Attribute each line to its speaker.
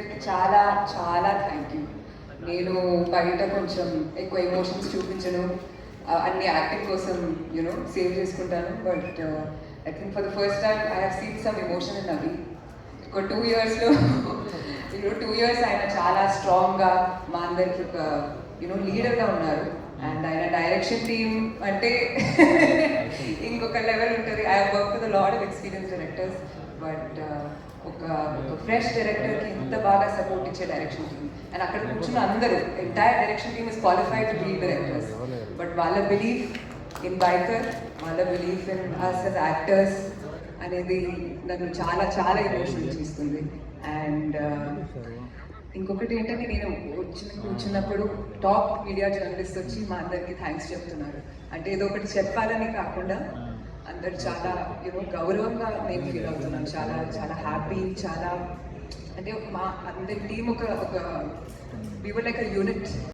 Speaker 1: అందరికి చాలా చాలా థ్యాంక్ యూ. నేను బయట కొంచెం ఎక్కువ ఎమోషన్స్ చూపించను, అన్ని యాక్టింగ్ కోసం సేవ్ చేసుకుంటాను. But I think for the first time I have seen some emotion in అవి. ఒక 2 yearsలో 2 years ఆయన చాలా స్ట్రాంగ్గా మా అందరికి ఒక లీడర్గా ఉన్నారు. అండ్ ఆయన డైరెక్షన్ టీమ్ అంటే ఇంకొక లెవెల్ ఉంటుంది. I work with lot of experience directors, but ఒక ఫ్రెష్ డైరెక్టర్కి ఇంత బాగా సపోర్ట్ ఇచ్చే డైరెక్షన్ టీమ్. అండ్ అక్కడ కూర్చున్న అందరూ entire direction team is qualified to lead directors. But వాళ్ళ బిలీఫ్ ఇన్ బైకర్, వాళ్ళ belief in us as actors అనేది నన్ను చాలా చాలా ఎమోషనల్ చేస్తుంది. అండ్ ఇంకొకటి ఏంటంటే నేను కూర్చున్నప్పుడు టాప్ మీడియా జర్నలిస్ట్ వచ్చి మా అందరికి థ్యాంక్స్ చెప్తున్నారు. అంటే ఏదో ఒకటి చెప్పాలని కాకుండా అందరు చాలా గౌరవంగా నేను ఫీల్ అవుతున్నాను. చాలా చాలా హ్యాపీ, చాలా అంటే మా అందరి టీం ఒక వి వర్ లైక్ అ యూనిట్.